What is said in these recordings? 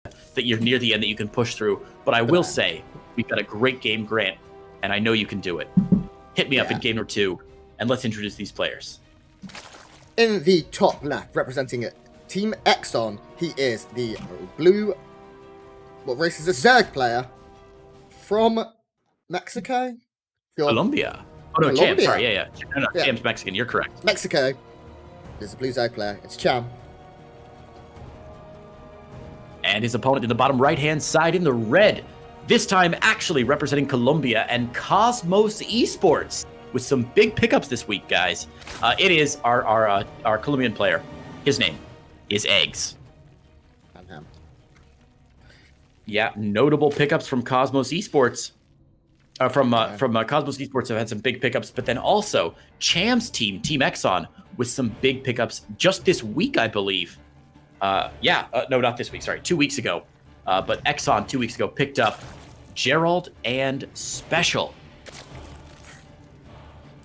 that you're near the end that you can push through. But I will say, we've got a great game, Grant, and I know you can do it. Hit me up in game number 2, and let's introduce these players. In the top left, representing Team Exxon, he is the blue, what race is this? Zerg player from Mexico? Colombia. Oh, no, Cham, sorry, yeah. No, Cham's Mexican, you're correct. Mexico. There's a blue Zerg player. It's Cham. And his opponent in the bottom right-hand side in the red. This time actually representing Colombia and Cosmos Esports with some big pickups this week, guys. It is our Colombian player. His name is eGGz. Yeah, notable pickups from Cosmos Esports. From Cosmos Esports have had some big pickups, but then also Cham's team, Team Exxon, with some big pickups just this week, I believe. No, not this week. Sorry, 2 weeks ago. But Exxon 2 weeks ago picked up Gerald and Special.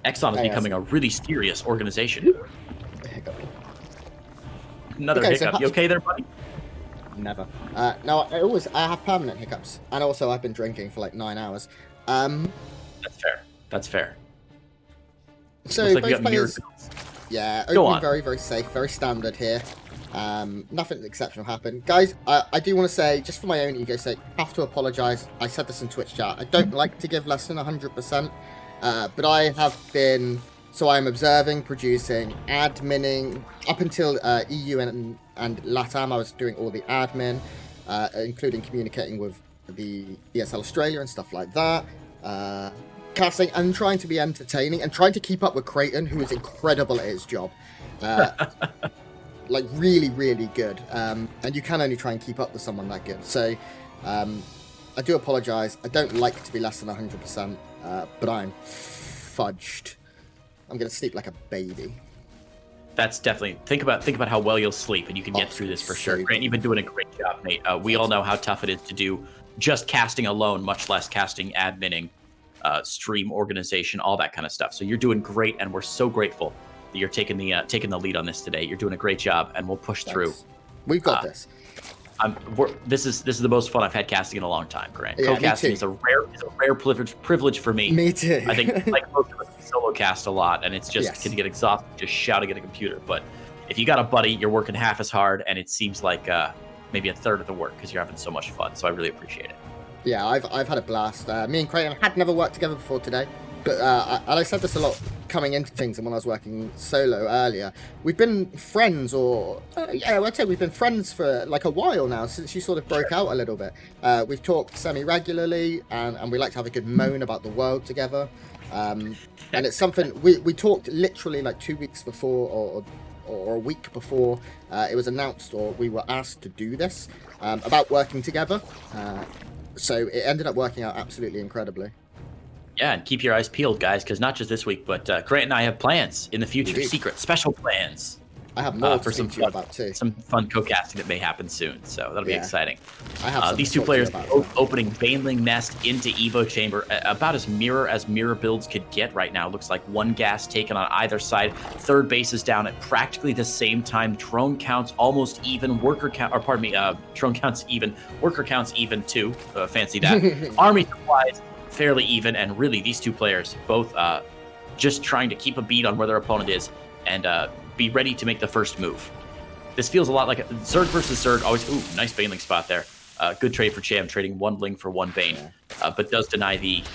Exxon is becoming a really serious organization. Another hiccup. You okay there, buddy? Never. No, I have permanent hiccups, and also I've been drinking for like 9 hours. That's fair. So looks like both players, opening very, very safe, very standard here. Nothing exceptional happened. Guys, I do want to say, just for my own ego's sake, I have to apologise. I said this in Twitch chat. I don't like to give less than 100%, but I have been... So I'm observing, producing, adminning. Up until EU and LATAM, I was doing all the admin, including communicating with the ESL Australia and stuff like that. Casting and trying to be entertaining and trying to keep up with Creighton, who is incredible at his job. Like really, really good. And you can only try and keep up with someone that good. So I do apologise. I don't like to be less than 100%, but I'm fudged. I'm going to sleep like a baby. That's definitely... Think about how well you'll sleep, and you can get through this for sure. Grant, you've been doing a great job, mate. We all know how tough it is to do just casting alone, much less casting, adminning, stream organization, all that kind of stuff. So you're doing great, and we're so grateful that you're taking the lead on this today. You're doing a great job, and we'll push through. We've got this. This is the most fun I've had casting in a long time, Grant. Co-casting is a rare privilege for me. Me too. I think like most of us solo cast a lot, and it's just can get exhausting just shouting at a computer. But if you got a buddy, you're working half as hard, and it seems like maybe a third of the work because you're having so much fun. So I really appreciate it. Yeah, I've had a blast. Me and Creighton had never worked together before today, but I said this a lot coming into things, and when I was working solo earlier, we've been friends, I'd say we've been friends for like a while now, since you sort of broke out a little bit. We've talked semi-regularly, and we like to have a good moan about the world together. And it's something we talked literally like 2 weeks before, or a week before it was announced, or we were asked to do this, about working together. So it ended up working out absolutely incredibly. Yeah, and keep your eyes peeled, guys, because not just this week, but Grant and I have plans in the future, secret, special plans. I have more for some fun about too. Some fun co-casting that may happen soon, so that'll be exciting. I have these two players opening Baneling Nest into Evo Chamber, about as mirror builds could get right now. Looks like one gas taken on either side. Third base is down at practically the same time. Drone counts almost even. Drone counts even. Worker counts even too. Fancy that. Army supplies fairly even, and really these two players both just trying to keep a beat on where their opponent is and be ready to make the first move. This feels a lot like Zerg versus Zerg. Always, nice Baneling spot there. Good trade for Cham, trading one Ling for one Bane, but does deny the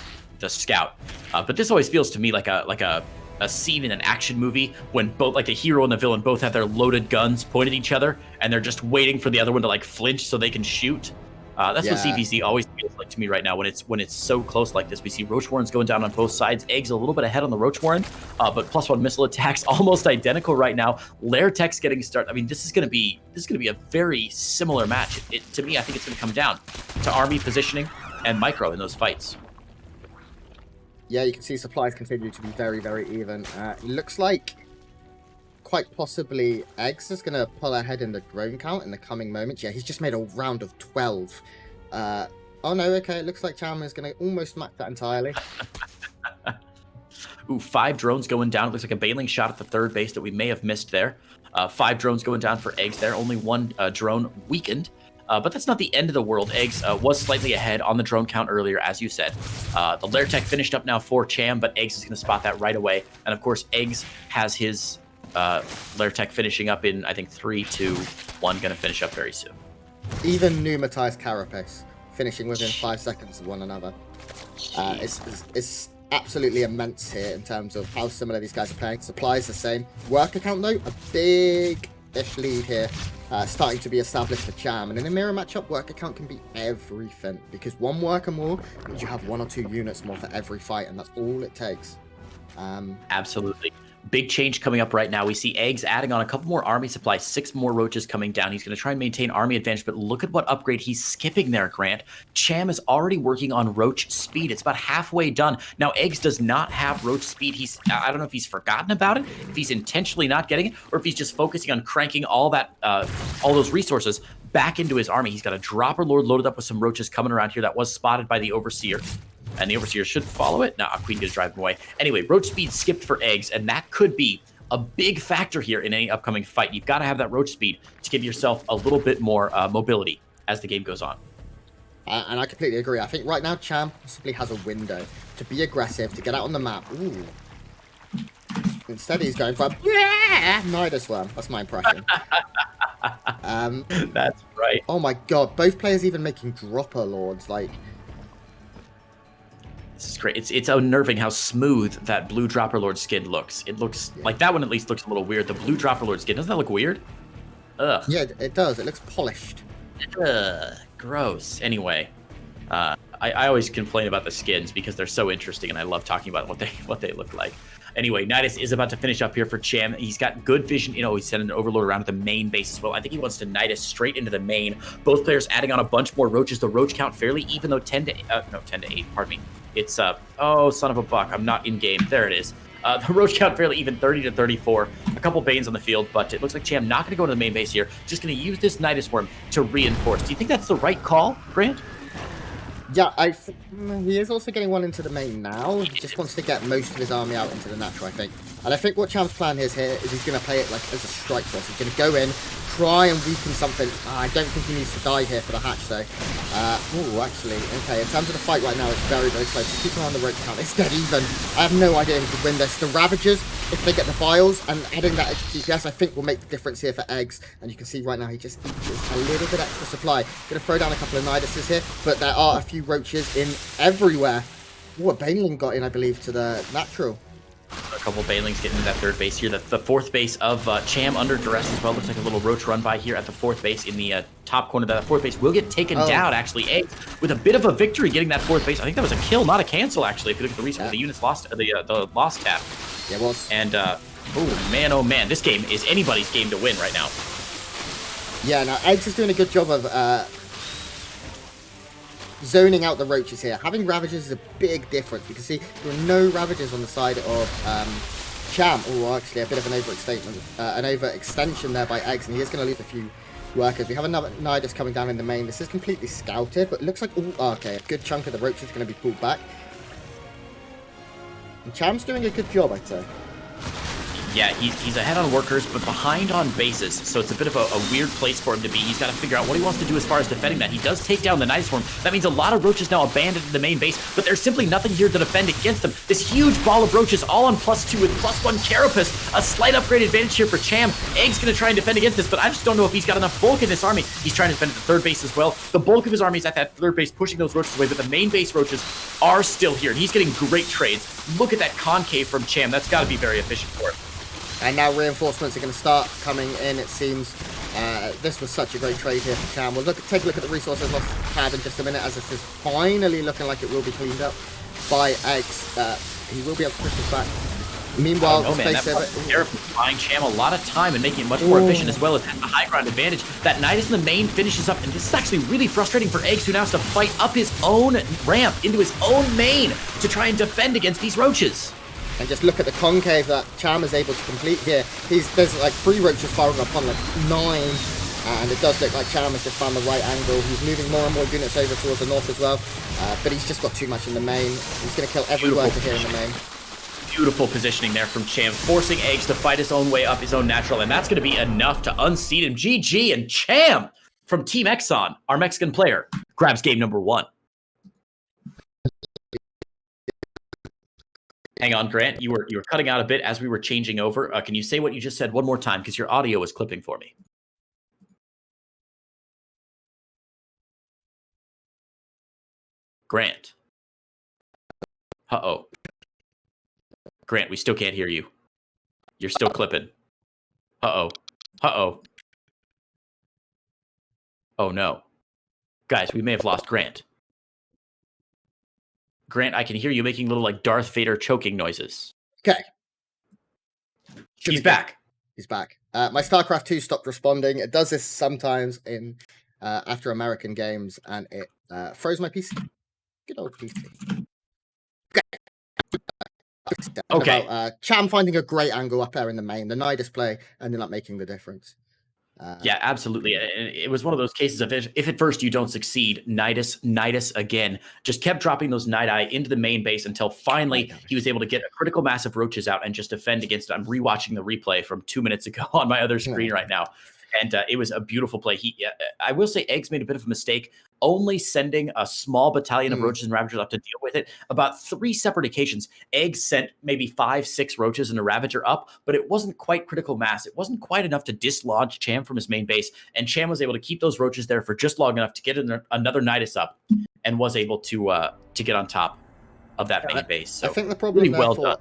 scout. But this always feels to me like a scene in an action movie when both, like the hero and the villain, both have their loaded guns pointed at each other, and they're just waiting for the other one to like flinch so they can shoot. That's what CVZ always feels like to me right now when it's so close like this. We see Roach Warrens going down on both sides. eGGz a little bit ahead on the Roach Warren, but +1 missile attacks almost identical right now. Lair Tech's getting started. I mean, this is gonna be a very similar match. To me, I think it's gonna come down to army positioning and micro in those fights. Yeah, you can see supplies continue to be very, very even. It looks like quite possibly eGGz is going to pull ahead in the drone count in the coming moments. Yeah, he's just made a round of 12. Oh no, okay, it looks like Cham is going to almost match that entirely. 5 drones going down. It looks like a Baneling shot at the third base that we may have missed there. 5 drones going down for eGGz there. Only one drone weakened. but that's not the end of the world. eGGz was slightly ahead on the drone count earlier, as you said. The Lair Tech finished up now for Cham, but eGGz is going to spot that right away. And of course, eGGz has his Lair Tech finishing up in, I think, 3, 2, 1, going to finish up very soon. Even pneumatized carapace finishing within 5 seconds of one another. It's absolutely immense here in terms of how similar these guys are playing. Supply is the same. Worker count, though, a big-ish lead here, starting to be established for Cham. And in a mirror matchup, worker count can be everything, because one worker more means you have 1 or 2 units more for every fight, and that's all it takes. Absolutely. Big change coming up right now. We see eGGz adding on a couple more army supplies, 6 more roaches coming down. He's going to try and maintain army advantage, but look at what upgrade he's skipping there, Grant. Cham is already working on roach speed. It's about halfway done. Now, eGGz does not have roach speed. I don't know if he's forgotten about it, if he's intentionally not getting it, or if he's just focusing on cranking all those resources back into his army. He's got a Dropper Lord loaded up with some roaches coming around here that was spotted by the Overseer. And the Overseer should follow it. Nah, Queen gonna drive him away. Anyway, roach speed skipped for eGGz, and that could be a big factor here in any upcoming fight. You've got to have that roach speed to give yourself a little bit more mobility as the game goes on. And I completely agree. I think right now Cham possibly has a window to be aggressive, to get out on the map. Ooh. Instead, he's going for a Nidus Worm. That's my impression. That's right. Oh my god, both players even making Dropper Lords, like... This is great. It's unnerving how smooth that blue Dropper Lord skin looks. It looks like that one at least looks a little weird. The blue Dropper Lord skin, doesn't that look weird? Ugh. Yeah, it does. It looks polished. Ugh, gross. Anyway, I always complain about the skins because they're so interesting, and I love talking about what they look like. Anyway, Nidus is about to finish up here for Cham. He's got good vision. You know, he's sending an Overlord around at the main base as well. I think he wants to Nidus straight into the main. Both players adding on a bunch more roaches. The roach count fairly even, though 10 to 8, pardon me. It's, oh, son of a buck. I'm not in game. There it is. The roach count fairly even, 30 to 34. A couple Banes on the field, but it looks like Cham not going to go to the main base here. Just going to use this Nidus Worm to reinforce. Do you think that's the right call, Grant? Yeah, he is also getting one into the main now. He just wants to get most of his army out into the natural, I think. And I think what Cham's plan is here is he's going to play it like as a strike force. He's going to go in, try and weaken something. I don't think he needs to die here for the hatch, though. Oh, actually, okay. In terms of the fight right now, it's very, very close. Keep an eye on the roach count. It's dead even. I have no idea who could win this. The Ravagers, if they get the vials and adding that eGGz, I think will make the difference here for eGGz. And you can see right now he just eats a little bit extra supply. Going to throw down a couple of Niduses here, but there are a few roaches in everywhere. Oh, a Baneling got in, I believe, to the natural. A couple Banelings getting to that third base here. The fourth base of Cham under duress as well. Looks like a little roach run by here at the fourth base in the top corner. That fourth base will get taken down, actually. eGGz with a bit of a victory getting that fourth base. I think that was a kill, not a cancel, actually. If you look at the recent, the units lost, the loss tab. Yeah, it was. And, oh man, this game is anybody's game to win right now. Yeah, now eGGz is doing a good job of zoning out the roaches here. Having Ravagers is a big difference. You can see there are no Ravagers on the side of Cham. Oh, actually, a bit of an overextension there by eGGz, and he is going to lose a few workers. We have another Nidus coming down in the main. This is completely scouted, but it looks like, okay, a good chunk of the roaches is going to be pulled back. And Cham's doing a good job, I'd say. Yeah, he's ahead on workers, but behind on bases, so it's a bit of a weird place for him to be. He's got to figure out what he wants to do as far as defending that. He does take down the Nidus Worm. That means a lot of roaches now abandoned in the main base, but there's simply nothing here to defend against them. This huge ball of roaches, all on +2 with +1 carapace. A slight upgrade advantage here for Cham. eGGz going to try and defend against this, but I just don't know if he's got enough bulk in this army. He's trying to defend at the third base as well. The bulk of his army is at that third base, pushing those roaches away, but the main base roaches are still here, and he's getting great trades. Look at that concave from Cham. That's got to be very efficient for him. And now reinforcements are going to start coming in, it seems. This was such a great trade here for Cham. We'll take a look at the resources lost tab in just a minute, as this is finally looking like it will be cleaned up by eGGz. He will be able to push this back. Meanwhile, that buying Cham a lot of time and making it much more efficient, as well as having a high ground advantage. That Nidus in the main finishes up, and this is actually really frustrating for eGGz, who now has to fight up his own ramp into his own main to try and defend against these roaches. And just look at the concave that Cham is able to complete here. There's like 3 roaches firing upon like 9. And it does look like Cham has just found the right angle. He's moving more and more units over towards the north as well. But he's just got too much in the main. He's going to kill every worker here in the main. Beautiful positioning there from Cham, forcing eGGz to fight his own way up his own natural. And that's going to be enough to unseat him. GG, and Cham from Team Exxon, our Mexican player, grabs game number 1. Hang on, Grant. You were cutting out a bit as we were changing over. Can you say what you just said one more time? Because your audio was clipping for me. Grant. Uh-oh. Grant, we still can't hear you. You're still clipping. Uh-oh. Uh-oh. Oh, no. Guys, we may have lost Grant. Grant, I can hear you making little, like, Darth Vader choking noises. Okay. He's back. He's back. My StarCraft 2 stopped responding. It does this sometimes in after American games, and it froze my PC. Good old PC. Okay. About, Cham finding a great angle up there in the main. The Nidus play ended up making the difference. Yeah, absolutely. It was one of those cases of if at first you don't succeed, Nidus again, just kept dropping those Night-Eye into the main base until finally he was able to get a critical mass of roaches out and just defend against it. I'm rewatching the replay from 2 minutes ago on my other screen right now. And it was a beautiful play. I will say eGGz made a bit of a mistake, only sending a small battalion of roaches and ravagers up to deal with it. About 3 separate occasions, eGGz sent maybe 5, 6 roaches and a ravager up, but it wasn't quite critical mass. It wasn't quite enough to dislodge Cham from his main base, and Cham was able to keep those roaches there for just long enough to get another Nidus up, and was able to get on top of that main base. So I think the problem really well done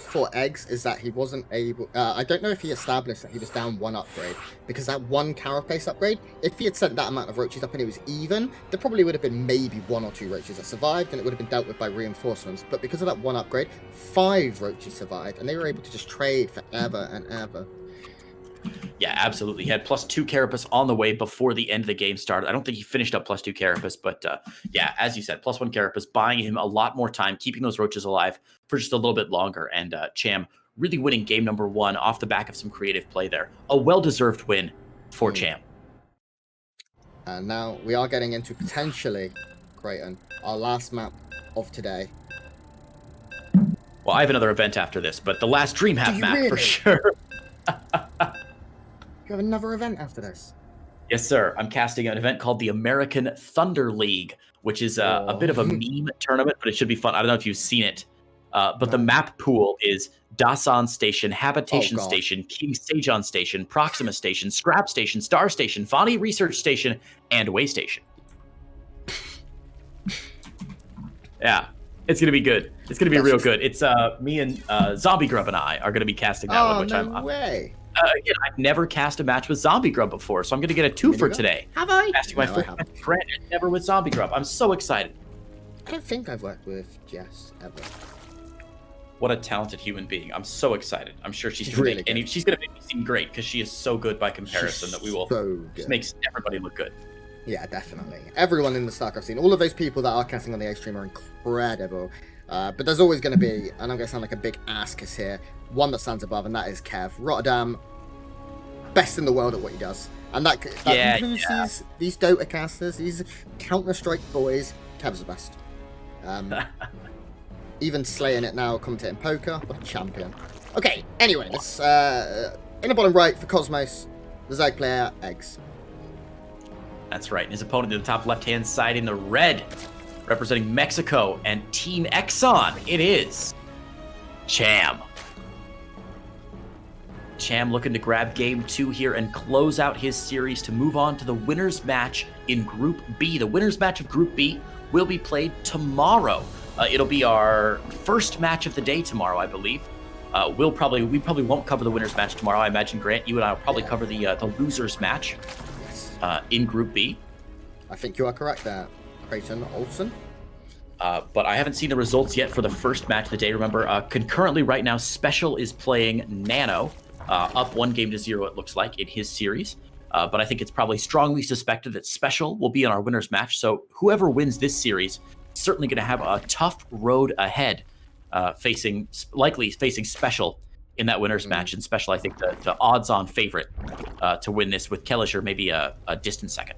for eGGz is that he wasn't able. I don't know if he established that he was down 1 upgrade, because that 1 carapace upgrade, if he had sent that amount of roaches up and it was even, there probably would have been maybe 1 or 2 roaches that survived, and it would have been dealt with by reinforcements. But because of that 1 upgrade, 5 roaches survived, and they were able to just trade forever and ever. Yeah, absolutely. He had +2 carapace on the way before the end of the game started. I don't think he finished up +2 carapace, but yeah, as you said, +1 carapace, buying him a lot more time, keeping those roaches alive for just a little bit longer. And Cham really winning game number 1 off the back of some creative play there. A well-deserved win for Cham. And now we are getting into potentially, Creighton, our last map of today. Well, I have another event after this, but the last DreamHack map for sure. You have another event after this? Yes, sir. I'm casting an event called the American Thunder League, which is a bit of a meme tournament, but it should be fun. I don't know if you've seen it, but the map pool is Dasan Station, Habitation Station, King Sejon Station, Proxima Station, Scrap Station, Star Station, Fani Research Station, and Way Station. Yeah, it's going to be good. It's going to be real good. It's me and Zombie Grub and I are going to be casting that one, which no way. Again, I've never cast a match with Zombie Grub before, so I'm going to get a 2 for today. Have I? Casting my first friend, never with Zombie Grub. I'm so excited. I don't think I've worked with Jess ever. What a talented human being. I'm so excited. I'm sure she's going really to make me seem great, because she is so good by comparison that we will just make everybody look good. Yeah, definitely. Everyone in the StarCraft scene, all of those people that are casting on the A stream are incredible. But there's always going to be, and I'm going to sound like a big ass here, one that stands above, and that is Kev. Rotterdam, best in the world at what he does. And that includes these Dota casters, these Counter-Strike boys. Kev's the best. Even slaying it now, commentating poker. What a champion. Okay, anyway, let's, in the bottom right for Cosmos, the Zeg player, eGGz. That's right. And his opponent in the top left-hand side in the red, representing Mexico and Team Exxon, it is Cham. Cham looking to grab game 2 here and close out his series to move on to the winner's match in Group B. The winner's match of Group B will be played tomorrow. It'll be our first match of the day tomorrow, I believe. We probably won't cover the winner's match tomorrow. I imagine, Grant, you and I will probably cover the loser's match in Group B. I think you are correct there, Creighton Olsen. But I haven't seen the results yet for the first match of the day. Remember, concurrently right now, Special is playing Nano, up 1-0, it looks like, in his series. But I think it's probably strongly suspected that Special will be in our winner's match. So whoever wins this series is certainly going to have a tough road ahead, likely facing Special in that winner's match. And Special, I think, the odds-on favorite to win this, with Kellisher maybe a distant second.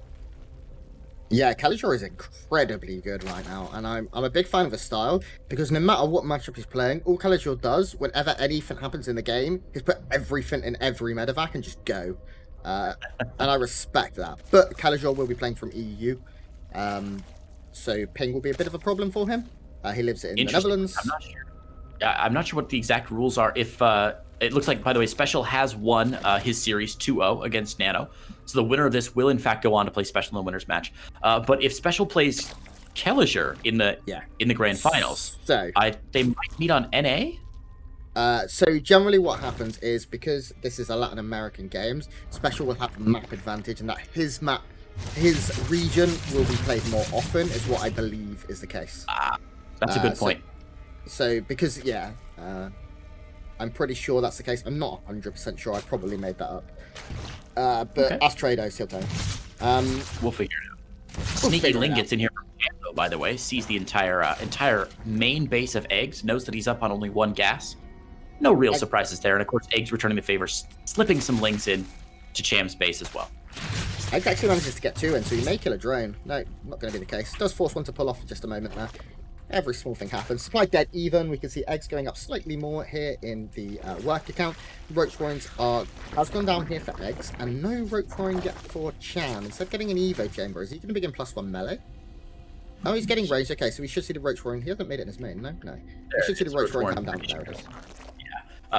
Yeah, Kellisher is incredibly good right now, and I'm a big fan of his style, because no matter what matchup he's playing, all Kellisher does, whenever anything happens in the game, is put everything in every medevac and just go. And I respect that. But Kalajor will be playing from EU. So ping will be a bit of a problem for him. He lives in the Netherlands. I'm not sure. I'm not sure what the exact rules are. If it looks like, by the way, Special has won his series 2-0 against Nano. So the winner of this will, in fact, go on to play Special in the winners match. But if Special plays Kelliger in the grand finals, so they might meet on NA. So generally what happens is, because this is a Latin American games, Special will have map advantage, and that his region will be played more often, is what I believe is the case. That's a good point. So because, I'm pretty sure that's the case. I'm not 100% sure. I probably made that up. But as Trados, he'll tell you. We'll figure it out. Sneaky Ling gets in here from Canada, by the way. Sees the entire main base of Eggs. Knows that he's up on only one gas. No real surprises there. And, of course, Eggs returning the favor, slipping some links in to Cham's base as well. Eggs actually manages to get 2 in, so he may kill a drone. No, not going to be the case. Does force one to pull off for just a moment there. Every small thing happens. Supply dead even. We can see Eggs going up slightly more here in the work account. Roach roarings has gone down here for Eggs, and no roach roaring yet for Cham. Instead of getting an Evo chamber, is he going to begin +1 melee? Oh, he's getting range. Okay, so we should see the roach roaring. He hasn't made it in his main. No. We should see the roach roaring come down. There it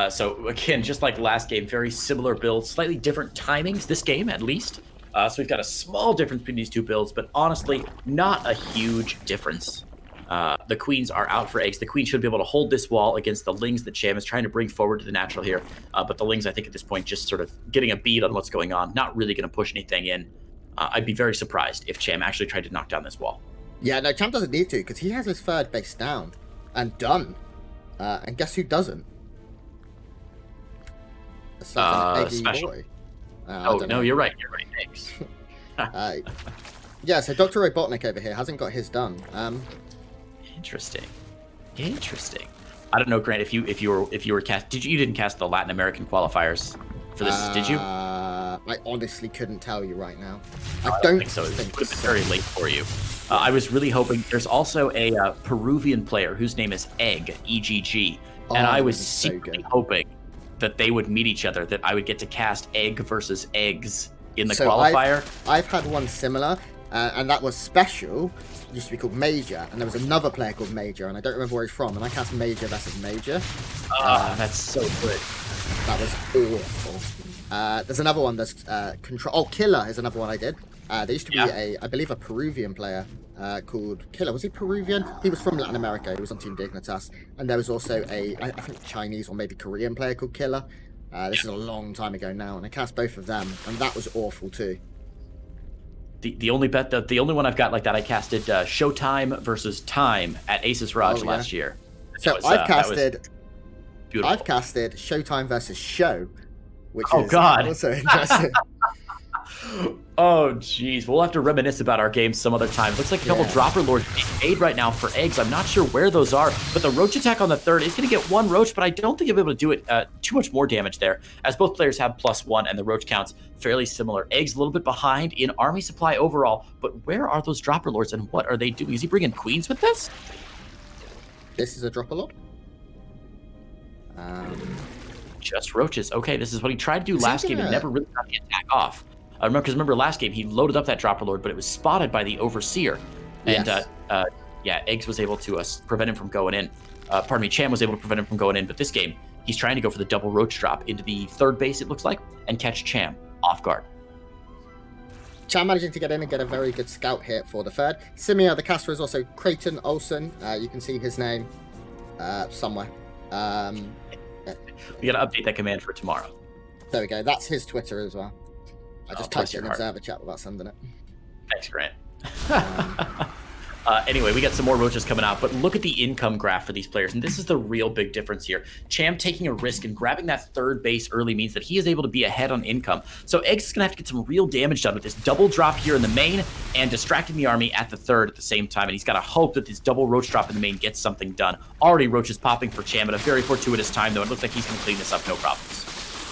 is. So again, just like last game, very similar builds, slightly different timings this game at least. So we've got a small difference between these two builds, but honestly, not a huge difference. The queens are out for Eggs. The queen should be able to hold this wall against the Lings that Cham is trying to bring forward to the natural here. But the Lings, I think at this point, just sort of getting a bead on what's going on, not really going to push anything in. I'd be very surprised if Cham actually tried to knock down this wall. Yeah, no, Cham doesn't need to, because he has his third base down and done. And guess who doesn't? Special. Boy. No, you're right. You're right. Eggs. Yeah, so Dr. Robotnik over here hasn't got his done. Interesting. I don't know, Grant, if you were cast. You didn't cast the Latin American qualifiers for this, did you? I honestly couldn't tell you right now. I don't think so. It would have been very late for you. I was really hoping. There's also a Peruvian player whose name is eGGz, and I was secretly hoping that they would meet each other. That I would get to cast Egg versus Eggs in the qualifier. I've had one similar, and that was Special. Used to be called Major, and there was another player called Major, and I don't remember where he's from, and I cast Major versus Major. That's so good. That was awful. There's another one, there's Control. Oh, Killer is another one I did. There used to be I believe a Peruvian player called Killer. Was he Peruvian? He was from Latin America. He was on Team Dignitas. And there was also I think Chinese or maybe Korean player called Killer. This is a long time ago now, and I cast both of them, and that was awful too. The only one I've got like that, I casted Showtime versus Time at Aces Raj last year. So I've casted Showtime versus Show, which is also interesting. Oh, jeez. We'll have to reminisce about our games some other time. Looks like a couple dropper lords being made right now for Eggs. I'm not sure where those are, but the roach attack on the third is going to get one roach, but I don't think he'll be able to do it too much more damage there, as both players have +1 and the roach counts fairly similar. Eggs a little bit behind in army supply overall, but where are those dropper lords and what are they doing? Is he bringing queens with this? This is a dropper lord. Just roaches. Okay, this is what he tried to do last game and never really got the attack off. Remember last game he loaded up that dropper lord, but it was spotted by the overseer, and Eggs was able to prevent him from going in. Cham was able to prevent him from going in, but this game he's trying to go for the double roach drop into the third base, it looks like, and catch Cham off guard. Cham managing to get in and get a very good scout hit for the third. Simia, the caster, is also Creighton Olsen. You can see his name somewhere. We got to update that command for tomorrow. There we go. That's his Twitter as well. I just typed it in observer chat without sending it. Thanks, Grant. Anyway, we got some more roaches coming out, but look at the income graph for these players, and this is the real big difference here. Cham taking a risk and grabbing that third base early means that he is able to be ahead on income. So Eggs is going to have to get some real damage done with this double drop here in the main and distracting the army at the third at the same time, and he's got to hope that this double roach drop in the main gets something done. Already roaches popping for Cham at a very fortuitous time, though. It looks like he's going to clean this up, no problems.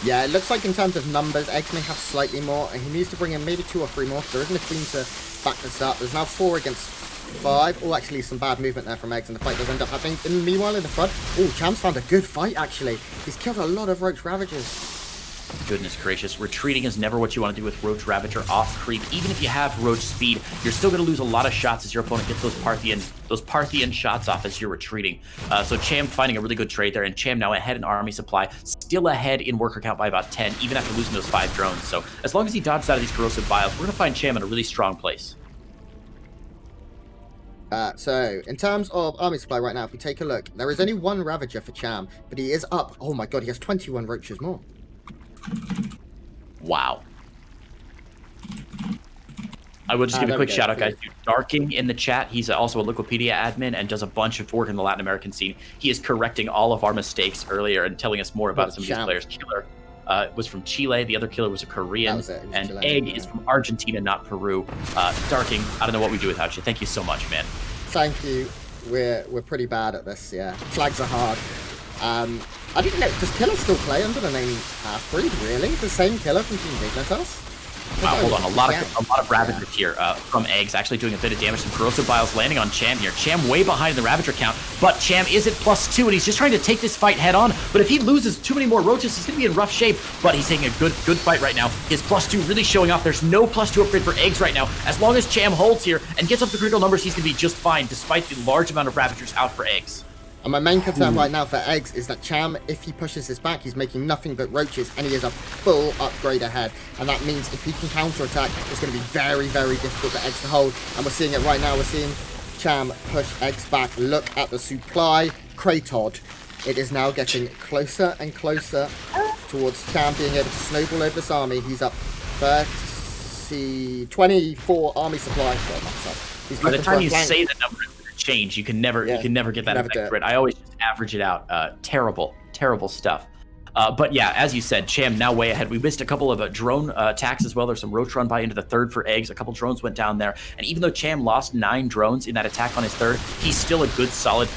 Yeah, it looks like in terms of numbers, Eggs may have slightly more, and he needs to bring in maybe 2 or 3 more, because there isn't a queen to back this up. There's now 4 against 5. Oh, actually, some bad movement there from Eggs, and the fight does end up happening. And meanwhile, in the front, Cham's found a good fight, actually. He's killed a lot of Roach Ravagers. Goodness gracious. Retreating is never what you want to do with Roach Ravager off creep. Even if you have Roach speed, you're still going to lose a lot of shots as your opponent gets those Parthian shots off as you're retreating. So Cham finding a really good trade there, and Cham now ahead in army supply, still ahead in worker count by about 10, even after losing those 5 drones. So as long as he dodges out of these corrosive vials, we're going to find Cham in a really strong place. So, in terms of army supply right now, if we take a look, there is only 1 Ravager for Cham, but he is up. Oh my god, he has 21 Roaches more. Wow. I will just give a quick shout out, guys, to Darking in the chat. He's also a Liquipedia admin and does a bunch of work in the Latin American scene. He is correcting all of our mistakes earlier and telling us more about some of these players. Killer was from Chile. The other killer was a Korean. And Chilean, Egg is from Argentina, not Peru. Darking, I don't know what we do without you. Thank you so much, man. Thank you. We're pretty bad at this, yeah. Flags are hard. I didn't know, does Killer still play under the name Half-Breed, really? The same Killer from Team Dignitas? Wow, hold on, a lot of Ravagers here from Eggs, actually doing a bit of damage. Some Corrosive Vials landing on Cham here. Cham way behind in the Ravager count, but Cham is at +2, and he's just trying to take this fight head on. But if he loses too many more Roaches, he's going to be in rough shape, but he's taking a good fight right now. His +2 really showing off. There's no +2 upgrade for Eggs right now. As long as Cham holds here and gets up to critical numbers, he's going to be just fine, despite the large amount of Ravagers out for Eggs. And my main concern right now for Eggs is that Cham, if he pushes this back, he's making nothing but Roaches, and he is a full upgrade ahead. And that means if he can counterattack, it's going to be very, very difficult for Eggs to hold. And we're seeing it right now. We're seeing Cham push Eggs back. Look at the supply Kratod. It is now getting closer and closer towards Cham being able to snowball over this army. He's up 24 army supply. He's by the time you say the number, change. You can never get that effect right. I always just average it out. Terrible stuff. But yeah, as you said, Cham now way ahead. We missed a couple of drone attacks as well. There's some Roach run by into the third for Eggs. A couple drones went down there. And even though Cham lost 9 drones in that attack on his third, he's still a good solid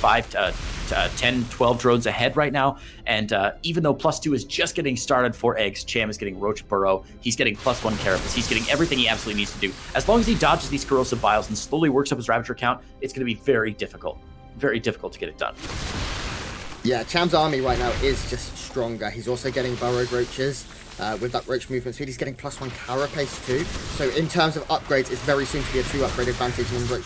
10, 12 drones ahead right now. And even though +2 is just getting started for Eggs, Cham is getting Roach Burrow. He's getting +1 Carapace. He's getting everything he absolutely needs to do. As long as he dodges these Corrosive Vials and slowly works up his Ravager count, it's going to be very difficult to get it done. Yeah, Cham's army right now is just stronger. He's also getting burrowed Roaches. With that Roach movement speed, he's getting +1 Carapace too. So in terms of upgrades, it's very soon to be a 2 upgrade advantage, and Roach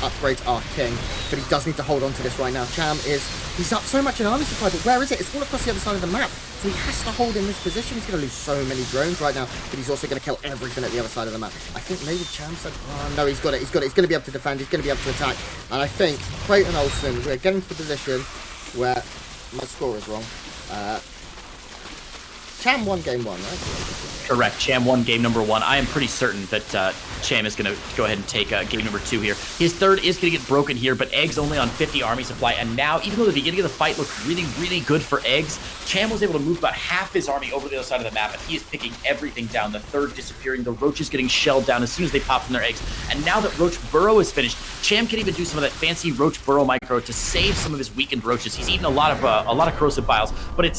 upgrades are king. But he does need to hold on to this right now. He's up so much in army supply, but where is it? It's all across the other side of the map. So he has to hold in this position. He's going to lose so many drones right now, but he's also going to kill everything at the other side of the map. I think maybe Cham said, oh no, he's got it. He's going to be able to defend. He's going to be able to attack. And I think Creighton Olsen, we're getting to the position where my score is wrong. Cham won game 1, right? Correct. Cham won game number 1. I am pretty certain that Cham is going to go ahead and take game number 2 here. His third is going to get broken here, but Eggs only on 50 army supply. And now, even though the beginning of the fight looked really, really good for Eggs, Cham was able to move about half his army over to the other side of the map, and he is picking everything down. The third disappearing, the Roaches getting shelled down as soon as they pop from their eggs. And now that Roach Burrow is finished, Cham can even do some of that fancy Roach Burrow micro to save some of his weakened Roaches. He's eaten a lot of Corrosive Vials, but it's